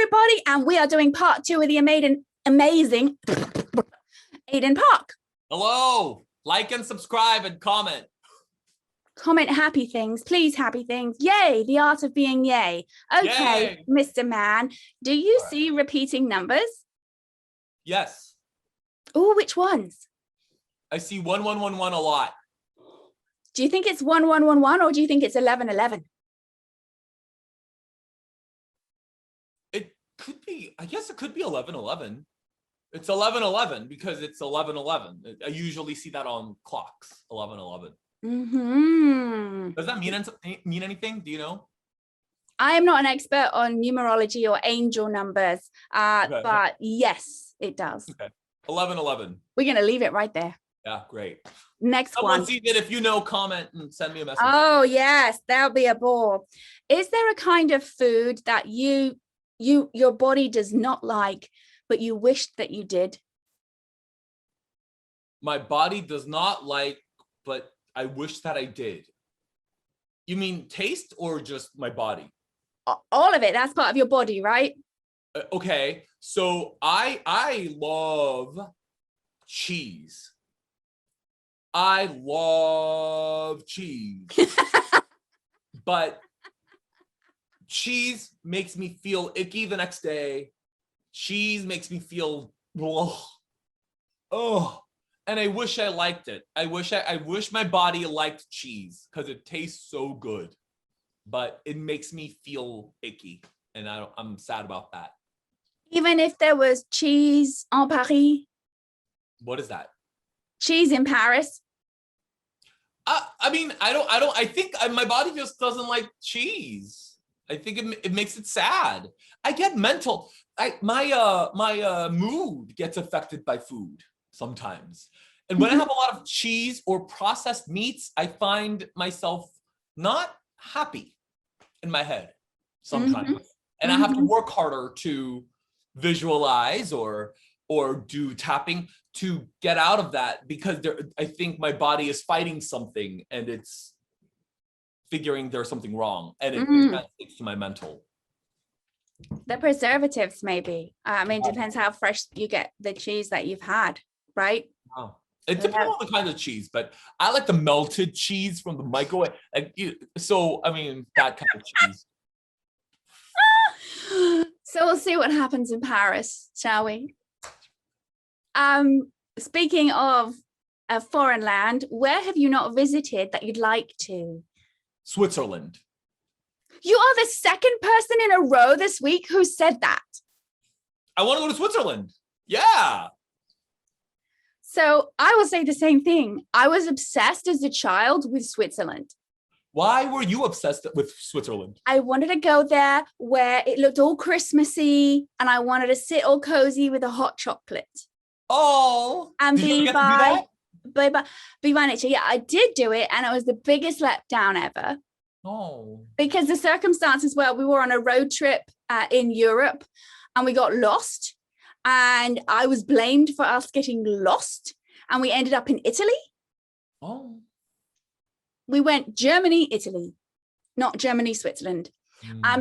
everybody, and we are doing part 2 of the amazing Aidan Park. Hello, like and subscribe and comment. Comment happy things, please. Happy things. Yay, the art of being yay. Okay, yay. Mr. Man, do you see repeating numbers? Yes. Oh, which ones? I see 1111 a lot. Do you think it's 1111 or do you think it's 1111? It could be, I guess it could be 1111. It's 1111 because it's 1111. I usually see that on clocks, 1111. Mm-hmm. Does that mean anything? Do you know? I am not an expert on numerology or angel numbers, but yes, it does. Okay. 1111. We're going to leave it right there. Yeah, great. Next Someone one. see it. If you know, comment and send me a message. Oh, yes, that'll be a ball. Is there a kind of food that your body does not like, but you wished that you did? My body does not like, but I wish that I did. You mean taste or just my body? All of it. That's part of your body, right? Okay, so I love cheese. I love cheese. But cheese makes me feel icky the next day. Cheese makes me feel oh, and I wish I liked it. I wish my body liked cheese because it tastes so good, but it makes me feel icky, and I'm sad about that. Even if there was cheese en Paris? What is that? Cheese in Paris. I mean, I think my body just doesn't like cheese. I think it makes it sad. I get mental. My mood gets affected by food sometimes. And when I have a lot of cheese or processed meats, I find myself not happy in my head sometimes. And I have to work harder to visualize or do tapping to get out of that, because I think my body is fighting something and it's figuring there's something wrong, and it translates to my mental. The preservatives, maybe. I mean, depends how fresh you get the cheese that you've had, right? Wow. It depends on the kind of cheese, but I like the melted cheese from the microwave. So, I mean, that kind of cheese. So we'll see what happens in Paris, shall we? Speaking of a foreign land, where have you not visited that you'd like to? Switzerland. You are the second person in a row this week who said that. I want to go to Switzerland. Yeah. So I will say the same thing. I was obsessed as a child with Switzerland. Why were you obsessed with Switzerland? I wanted to go there where it looked all Christmassy, and I wanted to sit all cozy with a hot chocolate. Oh, and be by nature. Yeah, I did do it, and it was the biggest letdown ever. Oh, because the circumstances were we were on a road trip in Europe, and we got lost, and I was blamed for us getting lost, and we ended up in Italy. Oh, we went Germany, Italy, not Germany, Switzerland.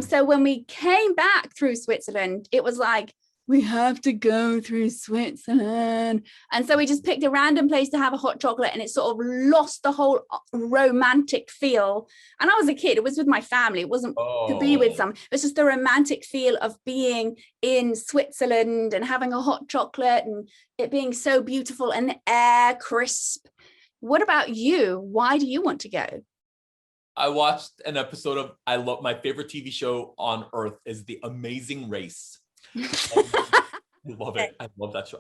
So when we came back through Switzerland, it was like, we have to go through Switzerland. And so we just picked a random place to have a hot chocolate, and it sort of lost the whole romantic feel. And I was a kid, it was with my family. It wasn't to be with someone. It was just the romantic feel of being in Switzerland and having a hot chocolate and it being so beautiful and the air crisp. What about you? Why do you want to go? I watched an episode of my favorite TV show on earth is The Amazing Race. I love it. I love that show.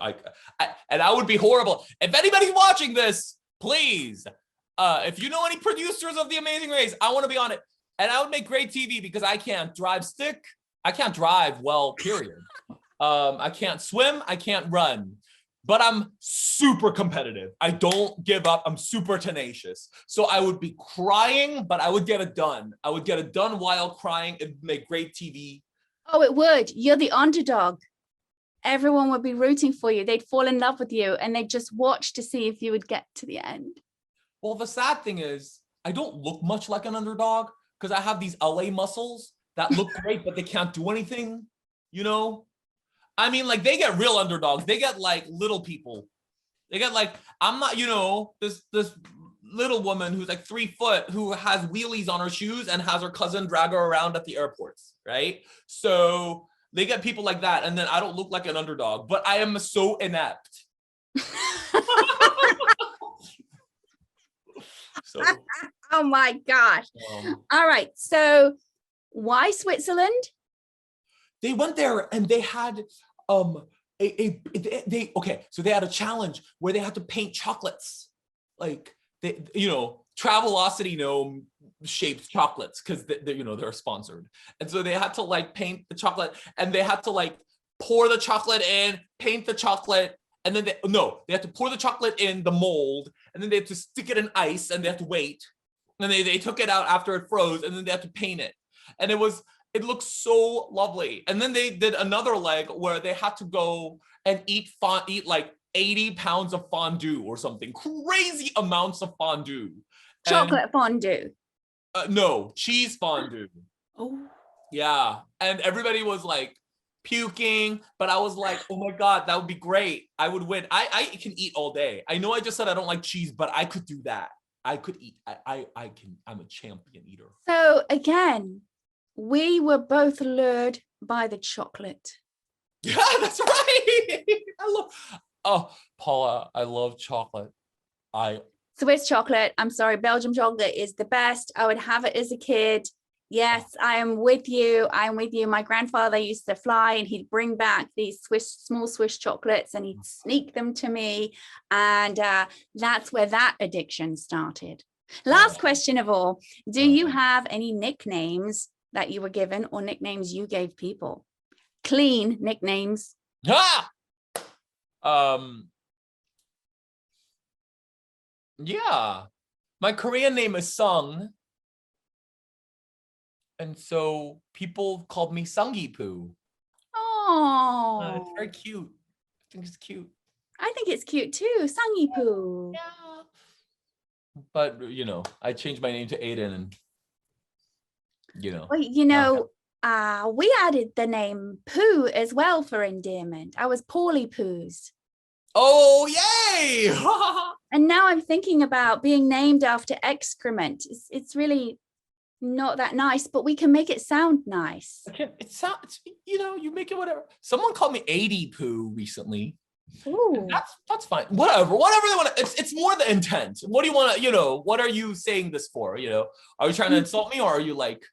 And I would be horrible. If anybody's watching this, please, if you know any producers of The Amazing Race, I want to be on it. And I would make great TV because I can't drive stick. I can't drive well, period. I can't swim. I can't run. But I'm super competitive. I don't give up. I'm super tenacious. So I would be crying, but I would get it done. I would get it done while crying. It'd make great TV. Oh, it would. You're the underdog. Everyone would be rooting for you. They'd fall in love with you, and they'd just watch to see if you would get to the end. Well, the sad thing is I don't look much like an underdog because I have these LA muscles that look great, but they can't do anything. you know? I mean, like, they get real underdogs. They get like little people. They get like, I'm not, you know, this little woman who's like 3 foot who has wheelies on her shoes and has her cousin drag her around at the airports, right? So they get people like that, and then I don't look like an underdog, but I am so inept. So, oh my gosh. All right. So why Switzerland? They went there and they had okay, so they had a challenge where they had to paint chocolates, like they, you know, Travelocity gnome shaped chocolates, because they, you know, they're sponsored, and so they had to like paint the chocolate, and they had to like pour the chocolate in, paint the chocolate, and then they had to pour the chocolate in the mold, and then they had to stick it in ice, and they had to wait, and they took it out after it froze, and then they had to paint it, and it looks so lovely. And then they did another leg where they had to go and eat like 80 pounds of fondue or something, crazy amounts of fondue. Chocolate fondue. No, cheese fondue. Oh. Yeah. And everybody was like puking, but I was like, oh my God, that would be great. I would win. I can eat all day. I know I just said I don't like cheese, but I could do that. I could eat. I can. I'm a champion eater. So again, we were both lured by the chocolate. Yeah, that's right. Paula, I love chocolate. Swiss chocolate, I'm sorry, Belgium chocolate is the best. I would have it as a kid. Yes, I am with you. I'm with you. My grandfather used to fly and he'd bring back these small Swiss chocolates and he'd sneak them to me. And that's where that addiction started. Last question of all, do you have any nicknames that you were given or nicknames you gave people? Clean nicknames. Yeah, my Korean name is Sung, and so people called me Sungi-poo. Oh, It's very cute. I think it's cute. I think it's cute too, Sungi-poo. Yeah. But you know, I changed my name to Aidan, and you know. Well, you know, we added the name Poo as well for endearment. I was Paulie Poos. Oh, yay! And now I'm thinking about being named after excrement. It's really not that nice, but we can make it sound nice. It sounds, you know, you make it whatever. Someone called me AD-poo recently. Ooh. That's fine. Whatever they want to. It's more the intent. What do you want to? You know, what are you saying this for? You know, are you trying to insult me, or are you like,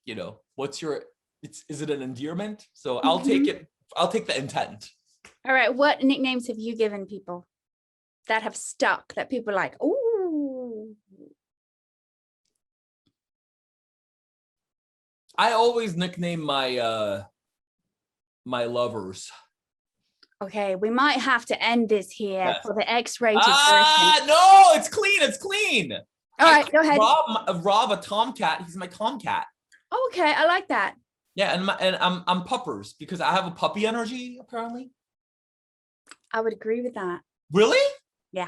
you know, what's your? Is it an endearment? So I'll take it. I'll take the intent. All right. What nicknames have you given people that have stuck? That people are like, ooh. I always nickname my my lovers. Okay, we might have to end this here for the X-rated version. No, it's clean. It's clean. All right, go ahead. Rob, a tomcat. He's my tomcat. Okay, I like that. Yeah, and I'm puppers because I have a puppy energy apparently. I would agree with that. Really? Yeah.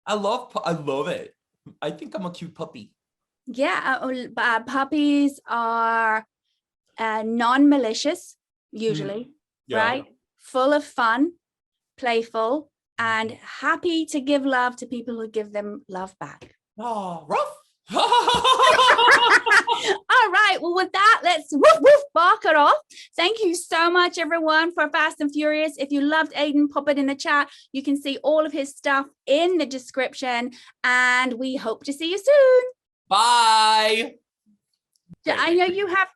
I love it. I think I'm a cute puppy. Yeah, puppies are non-malicious usually, right? Full of fun, playful, and happy to give love to people who give them love back. Oh, rough. All right, well, with that, let's woof woof bark it off. Thank you so much, everyone, for Fast and Furious. If you loved Aidan, pop it in the chat. You can see all of his stuff in the description, and we hope to see you soon. Bye. I know you have